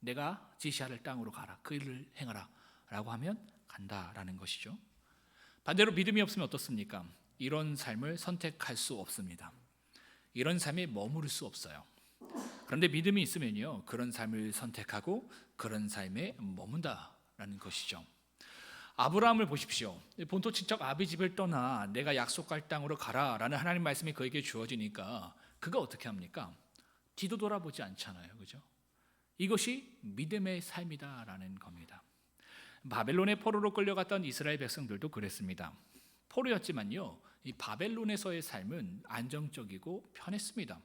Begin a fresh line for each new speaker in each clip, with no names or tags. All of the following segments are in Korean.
내가 지시할 땅으로 가라, 그 일을 행하라 라고 하면 간다라는 것이죠. 반대로 믿음이 없으면 어떻습니까? 이런 삶을 선택할 수 없습니다. 이런 삶에 머무를 수 없어요. 그런데 믿음이 있으면요, 그런 삶을 선택하고 그런 삶에 머문다라는 것이죠. 아브라함을 보십시오. 본토 친척 아비 집을 떠나 내가 약속할 땅으로 가라라는 하나님 말씀이 그에게 주어지니까 그가 어떻게 합니까? 뒤도 돌아보지 않잖아요, 그죠? 이것이 믿음의 삶이다라는 겁니다. 바벨론의 포로로 끌려갔던 이스라엘 백성들도 그랬습니다. 포로였지만요, 이 바벨론에서의 삶은 안정적이고 편했습니다.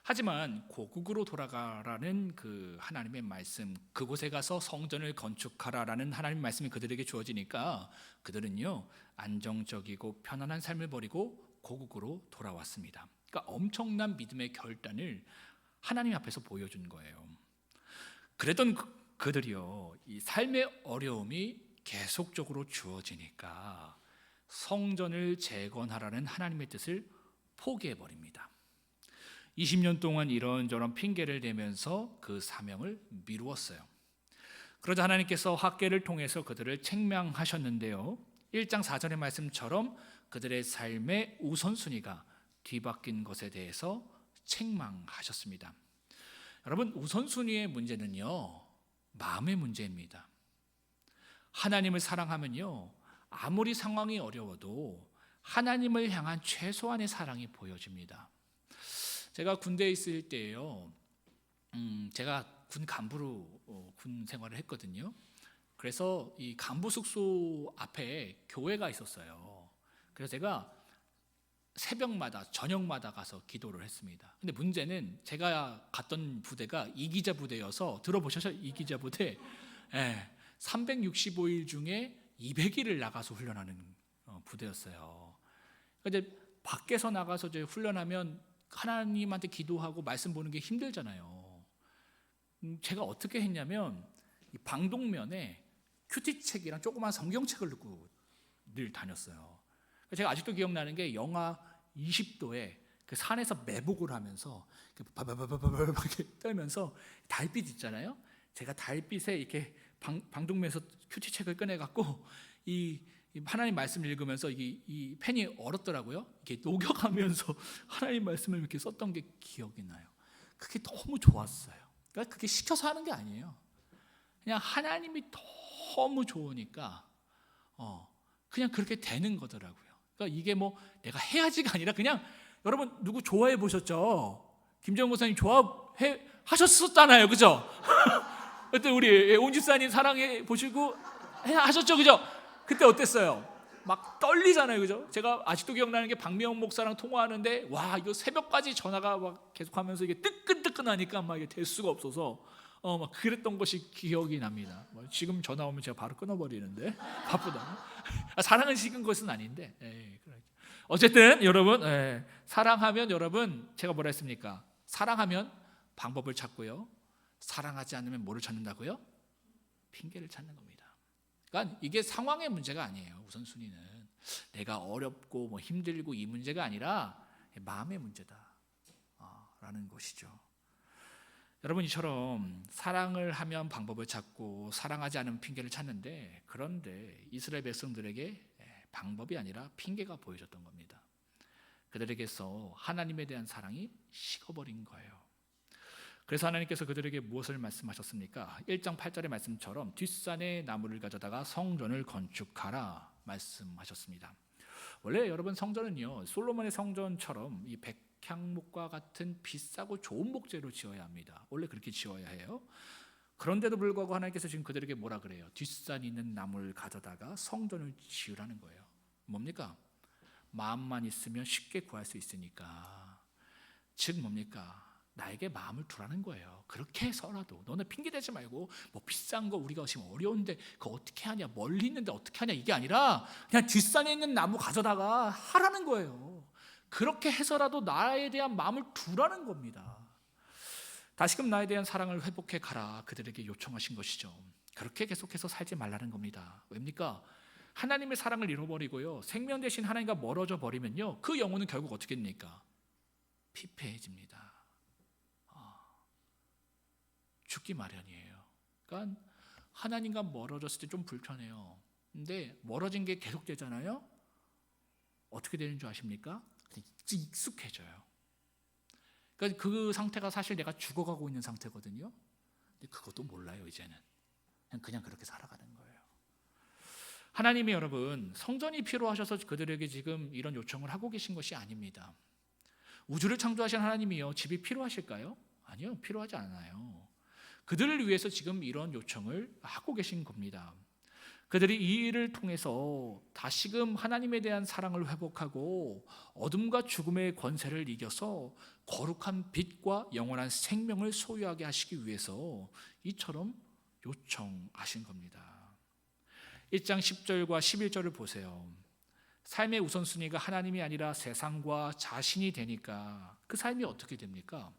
하지만 고국으로 돌아가라는 그 하나님의 말씀, 그곳에 가서 성전을 건축하라라는 하나님의 말씀이 그들에게 주어지니까 그들은요, 안정적이고 편안한 삶을 버리고 고국으로 돌아왔습니다. 그러니까 엄청난 믿음의 결단을 하나님 앞에서 보여준 거예요. 그랬던 그들이요, 이 삶의 어려움이 계속적으로 주어지니까 성전을 재건하라는 하나님의 뜻을 포기해버립니다. 20년 동안 이런저런 핑계를 대면서 그 사명을 미루었어요. 그러자 하나님께서 학개를 통해서 그들을 책망하셨는데요, 1장 4절의 말씀처럼 그들의 삶의 우선순위가 뒤바뀐 것에 대해서 책망하셨습니다. 여러분, 우선순위의 문제는요, 마음의 문제입니다. 하나님을 사랑하면요, 아무리 상황이 어려워도 하나님을 향한 최소한의 사랑이 보여집니다. 제가 군대에 있을 때요, 제가 군 간부로 군 생활을 했거든요. 그래서 이 간부 숙소 앞에 교회가 있었어요. 그래서 제가 새벽마다 저녁마다 가서 기도를 했습니다. 근데 문제는 제가 갔던 부대가 이기자 부대여서, 들어보셨죠? 이기자 부대. 365일 중에 200일을 나가서 훈련하는 부대였어요. 이제 밖에서 나가서 이제 훈련하면 하나님한테 기도하고 말씀 보는 게 힘들잖아요. 제가 어떻게 했냐면 이 방독면에 큐티책이랑 조그만 성경책을 넣고 늘 다녔어요. 제가 아직도 기억나는 게 영하 20도에 그 산에서 매복을 하면서 바바바바바바 이렇게 떨면서 달빛 있잖아요. 제가 달빛에 이렇게 방독면에서 큐티책을 꺼내 갖고 이 하나님 말씀을 읽으면서 이 펜이 얼었더라고요. 이렇게 녹여가면서 하나님 말씀을 이렇게 썼던 게 기억이 나요. 그게 너무 좋았어요. 그러니까 그게 시켜서 하는 게 아니에요. 그냥 하나님이 너무 좋으니까 그냥 그렇게 되는 거더라고요. 그러니까 이게 뭐 내가 해야지가 아니라 그냥, 여러분 누구 좋아해 보셨죠? 김정은 목사님 좋아해 하셨었잖아요, 그죠? 그때 우리 온 집사님 사랑해 보시고 하셨죠, 그죠? 그때 어땠어요? 막 떨리잖아요, 그죠? 제가 아직도 기억나는 게 박미영 목사랑 통화하는데, 와, 이거 새벽까지 전화가 막 계속하면서 이게 뜨끈뜨끈하니까 막 이게 될 수가 없어서 막 그랬던 것이 기억이 납니다. 지금 전화 오면 제가 바로 끊어버리는데 바쁘다. 사랑은 식은 것은 아닌데, 어쨌든 여러분, 사랑하면, 여러분 제가 뭐라 했습니까? 사랑하면 방법을 찾고요, 사랑하지 않으면 뭐를 찾는다고요? 핑계를 찾는 겁니다. 그러니까 이게 상황의 문제가 아니에요. 우선순위는 내가 어렵고 뭐 힘들고 이 문제가 아니라 마음의 문제다라는 것이죠. 여러분, 이처럼 사랑을 하면 방법을 찾고 사랑하지 않으면 핑계를 찾는데, 그런데 이스라엘 백성들에게 방법이 아니라 핑계가 보여졌던 겁니다. 그들에게서 하나님에 대한 사랑이 식어버린 거예요. 그래서 하나님께서 그들에게 무엇을 말씀하셨습니까? 1장 8절의 말씀처럼 뒷산에 나무를 가져다가 성전을 건축하라 말씀하셨습니다. 원래 여러분, 성전은요, 솔로몬의 성전처럼 이 백향목과 같은 비싸고 좋은 목재로 지어야 합니다. 원래 그렇게 지어야 해요. 그런데도 불구하고 하나님께서 지금 그들에게 뭐라 그래요? 뒷산이 있는 나무를 가져다가 성전을 지으라는 거예요. 뭡니까? 마음만 있으면 쉽게 구할 수 있으니까. 즉 뭡니까? 나에게 마음을 두라는 거예요. 그렇게 해서라도 너는 핑계대지 말고 뭐 비싼 거 우리가 지금 어려운데 그거 어떻게 하냐, 멀리 있는데 어떻게 하냐, 이게 아니라 그냥 뒷산에 있는 나무 가져다가 하라는 거예요. 그렇게 해서라도 나에 대한 마음을 두라는 겁니다. 다시금 나에 대한 사랑을 회복해 가라, 그들에게 요청하신 것이죠. 그렇게 계속해서 살지 말라는 겁니다. 왜입니까? 하나님의 사랑을 잃어버리고요, 생명 대신 하나님과 멀어져 버리면요, 그 영혼은 결국 어떻게 됩니까? 피폐해집니다. 죽기 마련이에요. 그러니까 하나님과 멀어졌을 때 좀 불편해요. 근데 멀어진 게 계속되잖아요. 어떻게 되는 줄 아십니까? 익숙해져요. 그러니까 그 상태가 사실 내가 죽어가고 있는 상태거든요. 근데 그것도 몰라요. 이제는 그냥 그렇게 살아가는 거예요. 하나님이 여러분 성전이 필요하셔서 그들에게 지금 이런 요청을 하고 계신 것이 아닙니다. 우주를 창조하신 하나님이요, 집이 필요하실까요? 아니요, 필요하지 않아요. 그들을 위해서 지금 이런 요청을 하고 계신 겁니다. 그들이 이 일을 통해서 다시금 하나님에 대한 사랑을 회복하고 어둠과 죽음의 권세를 이겨서 거룩한 빛과 영원한 생명을 소유하게 하시기 위해서 이처럼 요청하신 겁니다. 1장 10절과 11절을 보세요. 삶의 우선순위가 하나님이 아니라 세상과 자신이 되니까 그 삶이 어떻게 됩니까?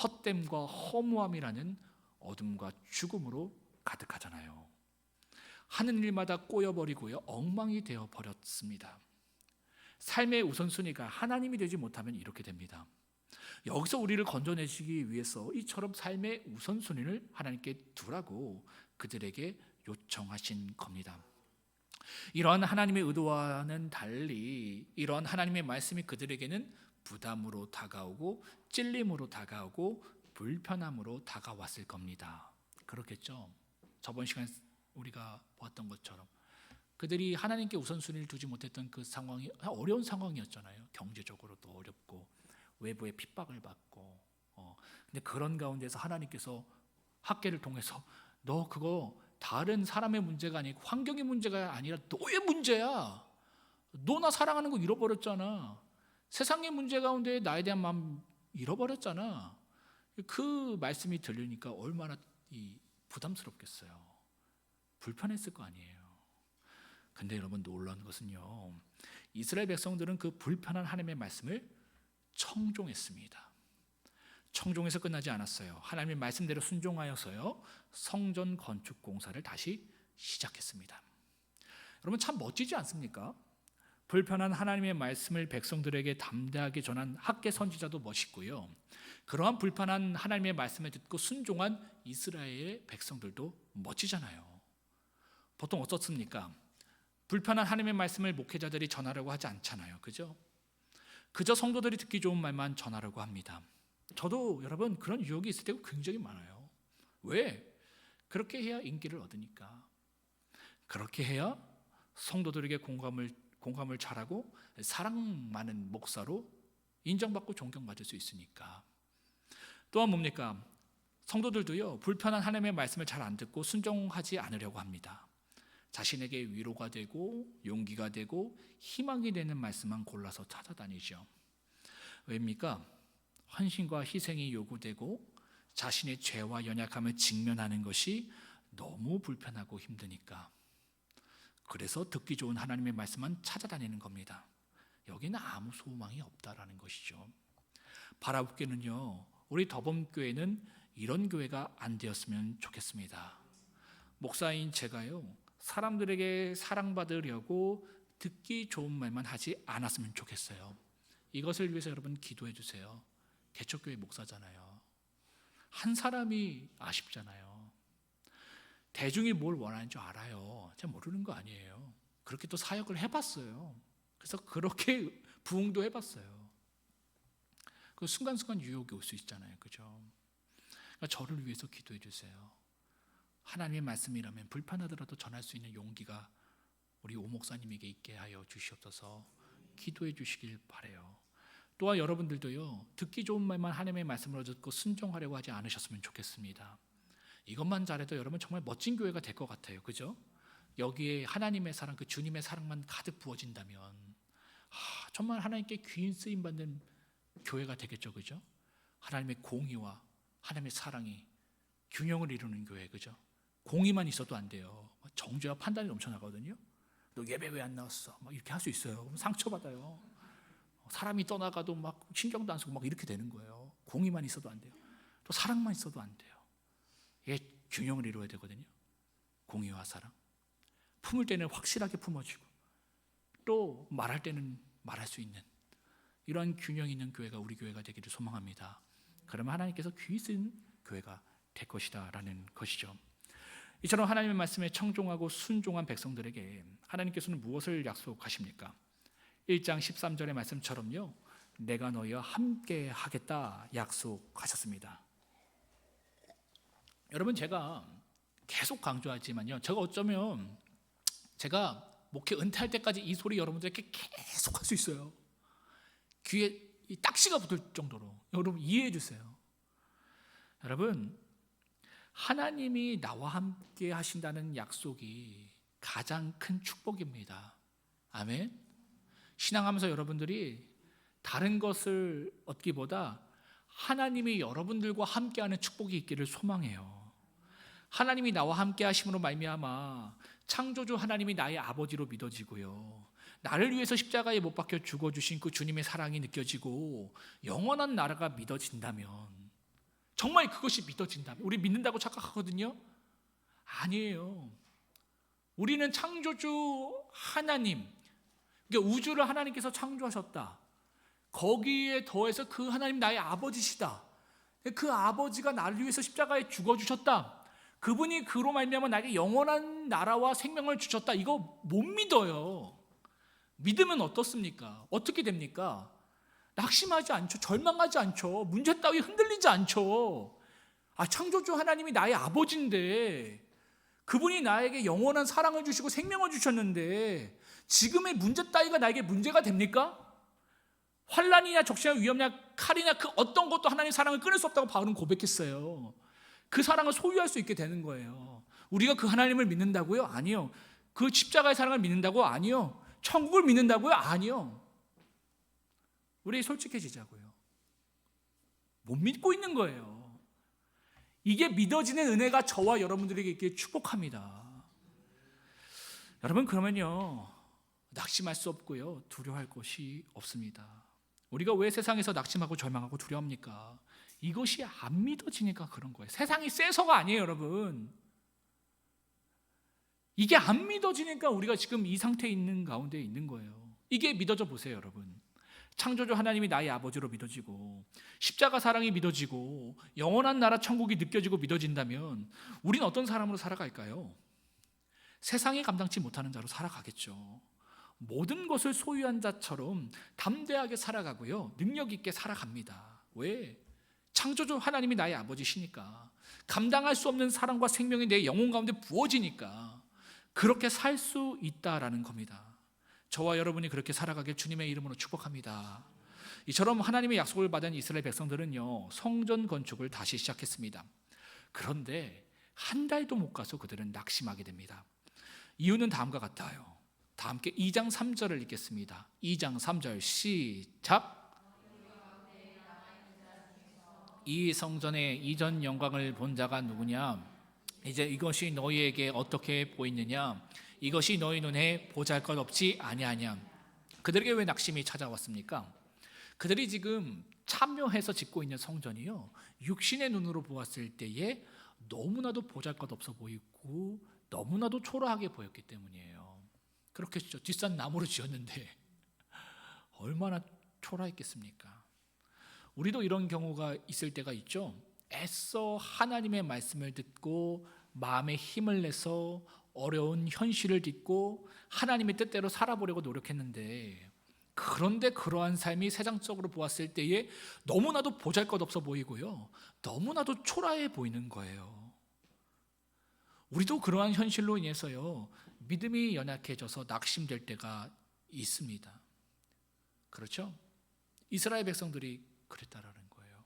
헛됨과 허무함이라는 어둠과 죽음으로 가득하잖아요. 하는 일마다 꼬여버리고요, 엉망이 되어버렸습니다. 삶의 우선순위가 하나님이 되지 못하면 이렇게 됩니다. 여기서 우리를 건져내시기 위해서 이처럼 삶의 우선순위를 하나님께 두라고 그들에게 요청하신 겁니다. 이러한 하나님의 의도와는 달리 이러한 하나님의 말씀이 그들에게는 부담으로 다가오고 찔림으로 다가오고 불편함으로 다가왔을 겁니다. 그렇겠죠? 저번 시간 우리가 보았던 것처럼 그들이 하나님께 우선순위를 두지 못했던 그 상황이 어려운 상황이었잖아요. 경제적으로도 어렵고 외부의 핍박을 받고 근데 그런 가운데서 하나님께서 학계를 통해서 너 그거 다른 사람의 문제가 아니고 환경의 문제가 아니라 너의 문제야. 너 나 사랑하는 거 잃어버렸잖아. 세상의 문제 가운데 나에 대한 마음 잃어버렸잖아. 그 말씀이 들리니까 얼마나 부담스럽겠어요. 불편했을 거 아니에요. 근데 여러분 놀라운 것은요, 이스라엘 백성들은 그 불편한 하나님의 말씀을 청종했습니다. 청종해서 끝나지 않았어요. 하나님의 말씀대로 순종하여서요, 성전 건축 공사를 다시 시작했습니다. 여러분 참 멋지지 않습니까? 불편한 하나님의 말씀을 백성들에게 담대하게 전한 학계 선지자도 멋있고요, 그러한 불편한 하나님의 말씀을 듣고 순종한 이스라엘의 백성들도 멋지잖아요. 보통 어떻습니까? 불편한 하나님의 말씀을 목회자들이 전하려고 하지 않잖아요. 그죠? 그저 성도들이 듣기 좋은 말만 전하려고 합니다. 저도 여러분 그런 유혹이 있을 때가 굉장히 많아요. 왜? 그렇게 해야 인기를 얻으니까. 그렇게 해야 성도들에게 공감을 잘하고 사랑 많은 목사로 인정받고 존경받을 수 있으니까. 또한 뭡니까? 성도들도요, 불편한 하나님의 말씀을 잘 안 듣고 순종하지 않으려고 합니다. 자신에게 위로가 되고 용기가 되고 희망이 되는 말씀만 골라서 찾아다니죠. 왜입니까? 헌신과 희생이 요구되고 자신의 죄와 연약함을 직면하는 것이 너무 불편하고 힘드니까. 그래서 듣기 좋은 하나님의 말씀만 찾아다니는 겁니다. 여기는 아무 소망이 없다라는 것이죠. 바라보기는요, 우리 더범교회는 이런 교회가 안 되었으면 좋겠습니다. 목사인 제가요, 사람들에게 사랑받으려고 듣기 좋은 말만 하지 않았으면 좋겠어요. 이것을 위해서 여러분 기도해 주세요. 개척교회 목사잖아요. 한 사람이 아쉽잖아요. 대중이 뭘 원하는 줄 알아요. 제가 모르는 거 아니에요. 그렇게 또 사역을 해봤어요. 그래서 그렇게 부흥도 해봤어요. 그 순간순간 유혹이 올 수 있잖아요. 그죠? 그러니까 저를 위해서 기도해 주세요. 하나님의 말씀이라면 불편하더라도 전할 수 있는 용기가 우리 오 목사님에게 있게 하여 주시옵소서. 기도해 주시길 바라요. 또한 여러분들도요, 듣기 좋은 말만 하나님의 말씀으로 듣고 순종하려고 하지 않으셨으면 좋겠습니다. 이것만 잘해도 여러분 정말 멋진 교회가 될 것 같아요. 그죠? 여기에 하나님의 사랑, 그 주님의 사랑만 가득 부어진다면 정말 하나님께 귀인 쓰임 받는 교회가 되겠죠. 그죠? 하나님의 공의와 하나님의 사랑이 균형을 이루는 교회. 그죠? 공의만 있어도 안 돼요. 정죄와 판단이 넘쳐나거든요. 너 예배 왜 안 나왔어? 막 이렇게 할 수 있어요. 그럼 상처받아요. 사람이 떠나가도 막 신경도 안 쓰고 막 이렇게 되는 거예요. 공의만 있어도 안 돼요. 또 사랑만 있어도 안 돼요. 이게 균형을 이루어야 되거든요. 공의와 사랑. 품을 때는 확실하게 품어지고 또 말할 때는 말할 수 있는 이러한 균형 있는 교회가 우리 교회가 되기를 소망합니다. 그러면 하나님께서 귀 쓴 교회가 될 것이다 라는 것이죠. 이처럼 하나님의 말씀에 청종하고 순종한 백성들에게 하나님께서는 무엇을 약속하십니까? 1장 13절의 말씀처럼요, 내가 너희와 함께 하겠다 약속하셨습니다. 여러분, 제가 계속 강조하지만요, 제가 어쩌면 제가 목회 은퇴할 때까지 이 소리 여러분들에게 계속 할 수 있어요. 귀에 이 딱지가 붙을 정도로. 여러분 이해해 주세요. 여러분, 하나님이 나와 함께 하신다는 약속이 가장 큰 축복입니다. 아멘. 신앙하면서 여러분들이 다른 것을 얻기보다 하나님이 여러분들과 함께하는 축복이 있기를 소망해요. 하나님이 나와 함께 하심으로 말미암아 창조주 하나님이 나의 아버지로 믿어지고요, 나를 위해서 십자가에 못 박혀 죽어주신 그 주님의 사랑이 느껴지고 영원한 나라가 믿어진다면, 정말 그것이 믿어진다면, 우리 믿는다고 착각하거든요. 아니에요. 우리는 창조주 하나님, 그러니까 우주를 하나님께서 창조하셨다, 거기에 더해서 그 하나님 나의 아버지시다, 그 아버지가 나를 위해서 십자가에 죽어주셨다, 그분이 그로 말미암아 나에게 영원한 나라와 생명을 주셨다, 이거 못 믿어요. 믿으면 어떻습니까? 어떻게 됩니까? 낙심하지 않죠. 절망하지 않죠. 문제 따위 흔들리지 않죠. 창조주 하나님이 나의 아버지인데, 그분이 나에게 영원한 사랑을 주시고 생명을 주셨는데 지금의 문제 따위가 나에게 문제가 됩니까? 환난이나 적신이나 위험이나 칼이나 그 어떤 것도 하나님의 사랑을 끊을 수 없다고 바울은 고백했어요. 그 사랑을 소유할 수 있게 되는 거예요. 우리가 그 하나님을 믿는다고요? 아니요. 그 십자가의 사랑을 믿는다고? 아니요. 천국을 믿는다고요? 아니요. 우리 솔직해지자고요. 못 믿고 있는 거예요. 이게 믿어지는 은혜가 저와 여러분들에게 있기에 축복합니다. 여러분, 그러면요, 낙심할 수 없고요, 두려워할 것이 없습니다. 우리가 왜 세상에서 낙심하고 절망하고 두려워합니까? 이것이 안 믿어지니까 그런 거예요. 세상이 세서가 아니에요, 여러분. 이게 안 믿어지니까 우리가 지금 이 상태에 있는 가운데 있는 거예요. 이게 믿어져 보세요, 여러분. 창조주 하나님이 나의 아버지로 믿어지고 십자가 사랑이 믿어지고 영원한 나라 천국이 느껴지고 믿어진다면 우리는 어떤 사람으로 살아갈까요? 세상이 감당치 못하는 자로 살아가겠죠. 모든 것을 소유한 자처럼 담대하게 살아가고요, 능력 있게 살아갑니다. 왜? 창조주 하나님이 나의 아버지시니까, 감당할 수 없는 사랑과 생명이 내 영혼 가운데 부어지니까 그렇게 살 수 있다라는 겁니다. 저와 여러분이 그렇게 살아가길 주님의 이름으로 축복합니다. 이처럼 하나님의 약속을 받은 이스라엘 백성들은요, 성전 건축을 다시 시작했습니다. 그런데 한 달도 못 가서 그들은 낙심하게 됩니다. 이유는 다음과 같아요. 다 함께 2장 3절을 읽겠습니다. 2장 3절 시작. 이 성전의 이전 영광을 본 자가 누구냐? 이제 이것이 너희에게 어떻게 보이느냐? 이것이 너희 눈에 보잘것없지 아니하냐? 그들에게 왜 낙심이 찾아왔습니까? 그들이 지금 참여해서 짓고 있는 성전이요, 육신의 눈으로 보았을 때에 너무나도 보잘것없어 보이고 너무나도 초라하게 보였기 때문이에요. 그렇겠죠. 뒷산 나무로 지었는데 얼마나 초라했겠습니까? 우리도 이런 경우가 있을 때가 있죠. 애써 하나님의 말씀을 듣고 마음에 힘을 내서 어려운 현실을 딛고 하나님의 뜻대로 살아보려고 노력했는데, 그런데 그러한 삶이 세상적으로 보았을 때에 너무나도 보잘것없어 보이고요, 너무나도 초라해 보이는 거예요. 우리도 그러한 현실로 인해서요, 믿음이 연약해져서 낙심될 때가 있습니다. 그렇죠? 이스라엘 백성들이 그랬다라는 거예요.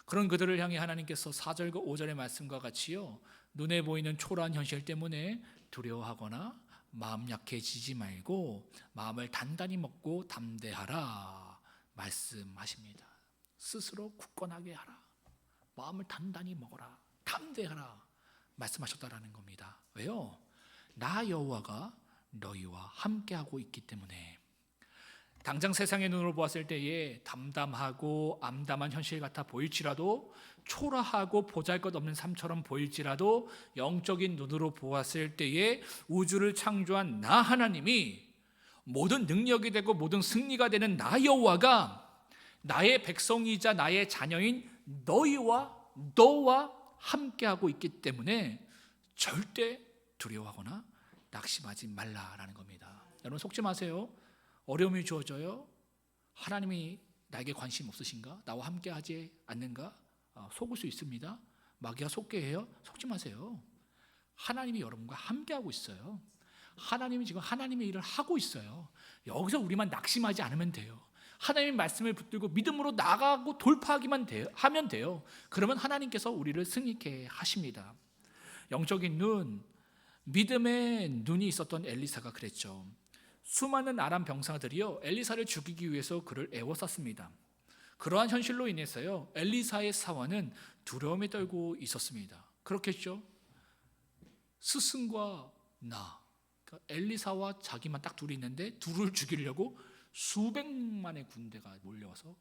그런 그들을 향해 하나님께서 4절과 5절의 말씀과 같이요, 눈에 보이는 초라한 현실 때문에 두려워하거나 마음 약해지지 말고 마음을 단단히 먹고 담대하라 말씀하십니다. 스스로 굳건하게 하라, 마음을 단단히 먹어라, 담대하라 말씀하셨다라는 겁니다. 왜요? 나 여호와가 너희와 함께하고 있기 때문에. 당장 세상의 눈으로 보았을 때에 담담하고 암담한 현실 같아 보일지라도, 초라하고 보잘것없는 삶처럼 보일지라도, 영적인 눈으로 보았을 때에 우주를 창조한 나 하나님이, 모든 능력이 되고 모든 승리가 되는 나 여호와가 나의 백성이자 나의 자녀인 너희와 너와 함께하고 있기 때문에 절대 두려워하거나 낙심하지 말라라는 겁니다. 여러분 속지 마세요. 어려움이 주어져요. 하나님이 나에게 관심 없으신가? 나와 함께하지 않는가? 속을 수 있습니다. 마귀가 속게 해요. 속지 마세요. 하나님이 여러분과 함께하고 있어요. 하나님이 지금 하나님의 일을 하고 있어요. 여기서 우리만 낙심하지 않으면 돼요. 하나님의 말씀을 붙들고 믿음으로 나가고 돌파하기만 하면 돼요. 그러면 하나님께서 우리를 승리케 하십니다. 영적인 눈, 믿음의 눈이 있었던 엘리사가 그랬죠. 수많은 아람 병사들이요 엘리사를 죽이기 위해서 그를 애워쌌습니다. 그러한 현실로 인해서요 엘리사의 사원은 두려움에 떨고 있었습니다. 그렇겠죠? 스승과 나, 그러니까 엘리사와 자기만 딱 둘이 있는데 둘을 죽이려고 수백만의 군대가 몰려와서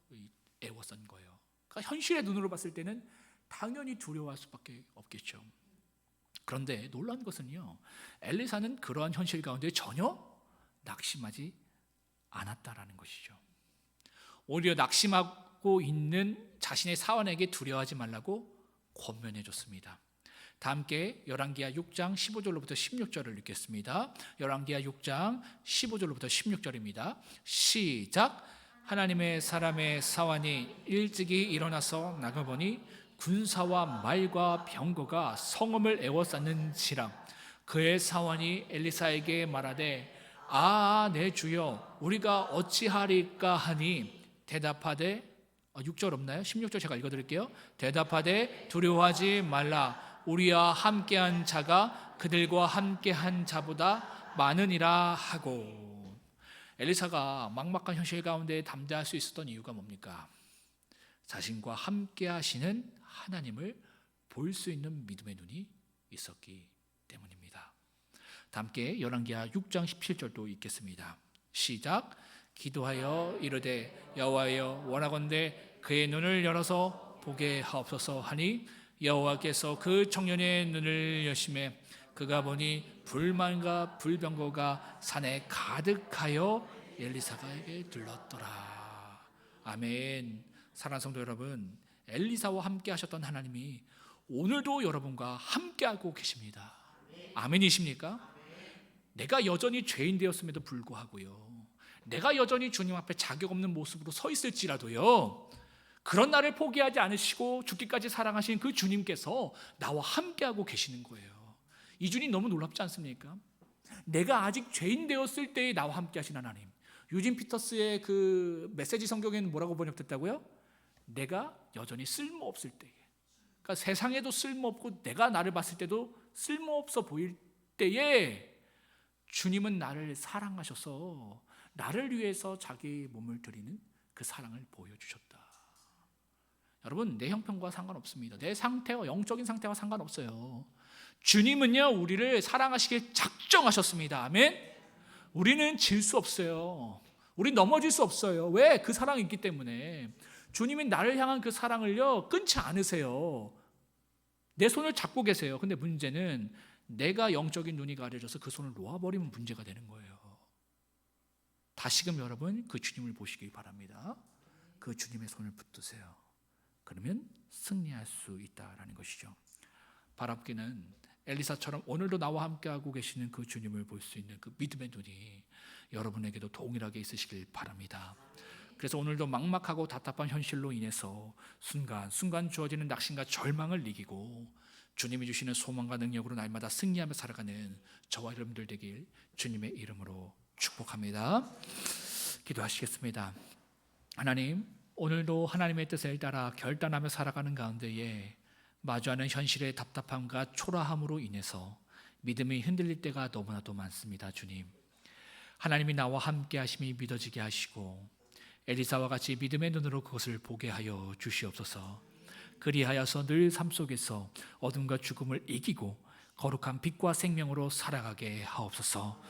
애워싼 거예요. 그러니까 현실의 눈으로 봤을 때는 당연히 두려워할 수밖에 없겠죠. 그런데 놀라운 것은요 엘리사는 그러한 현실 가운데 전혀 낙심하지 않았다라는 것이죠. 오히려 낙심하고 있는 자신의 사원에게 두려워하지 말라고 권면해 줬습니다. 다 함께 열왕기하 6장 15절로부터 16절을 읽겠습니다. 열왕기하 6장 15절로부터 16절입니다. 시작. 하나님의 사람의 사환이 일찍이 일어나서 나가보니 군사와 말과 병거가 성읍을 에워쌌는지라. 그의 사환이 엘리사에게 말하되 내 주여 우리가 어찌하리까 하니 대답하되 6절 없나요? 16절 제가 읽어드릴게요. 대답하되 두려워하지 말라. 우리와 함께한 자가 그들과 함께한 자보다 많으니라 하고. 엘리사가 막막한 현실 가운데 담대할 수 있었던 이유가 뭡니까? 자신과 함께하시는 하나님을 볼 수 있는 믿음의 눈이 있었기 때문입니다. 다 함께 열왕기하 6장 17절도 읽겠습니다. 시작. 기도하여 이르되 여호와여 원하건대 그의 눈을 열어서 보게 하옵소서 하니 여호와께서 그 청년의 눈을 여심해 그가 보니 불만과 불병거가 산에 가득하여 엘리사에게 들렀더라. 아멘. 사랑하는 성도 여러분, 엘리사와 함께 하셨던 하나님이 오늘도 여러분과 함께하고 계십니다. 아멘이십니까? 내가 여전히 죄인 되었음에도 불구하고요 내가 여전히 주님 앞에 자격 없는 모습으로 서 있을지라도요 그런 나를 포기하지 않으시고 죽기까지 사랑하신 그 주님께서 나와 함께하고 계시는 거예요. 이 주님 너무 놀랍지 않습니까? 내가 아직 죄인 되었을 때에 나와 함께하신 하나님. 유진 피터스의 그 메시지 성경에는 뭐라고 번역됐다고요? 내가 여전히 쓸모없을 때에, 그러니까 세상에도 쓸모없고 내가 나를 봤을 때도 쓸모없어 보일 때에 주님은 나를 사랑하셔서 나를 위해서 자기 몸을 드리는 그 사랑을 보여주셨다. 여러분, 내 형편과 상관없습니다. 내 상태와 영적인 상태와 상관없어요. 주님은요 우리를 사랑하시길 작정하셨습니다. 아멘. 우리는 질 수 없어요. 우리 넘어질 수 없어요. 왜? 그 사랑이 있기 때문에. 주님이 나를 향한 그 사랑을요 끊지 않으세요. 내 손을 잡고 계세요. 근데 문제는 내가 영적인 눈이 가려져서 그 손을 놓아버리면 문제가 되는 거예요. 다시금 여러분 그 주님을 보시기 바랍니다. 그 주님의 손을 붙드세요. 그러면 승리할 수 있다라는 것이죠. 바랍기는 엘리사처럼 오늘도 나와 함께하고 계시는 그 주님을 볼 수 있는 그 믿음의 눈이 여러분에게도 동일하게 있으시길 바랍니다. 그래서 오늘도 막막하고 답답한 현실로 인해서 순간순간 주어지는 낙심과 절망을 이기고 주님이 주시는 소망과 능력으로 날마다 승리하며 살아가는 저와 여러분들 되길 주님의 이름으로 축복합니다. 기도하시겠습니다. 하나님, 오늘도 하나님의 뜻을 따라 결단하며 살아가는 가운데에 마주하는 현실의 답답함과 초라함으로 인해서 믿음이 흔들릴 때가 너무나도 많습니다. 주님, 하나님이 나와 함께 하심이 믿어지게 하시고 엘리사와 같이 믿음의 눈으로 그것을 보게 하여 주시옵소서. 그리하여서 늘 삶 속에서 어둠과 죽음을 이기고 거룩한 빛과 생명으로 살아가게 하옵소서.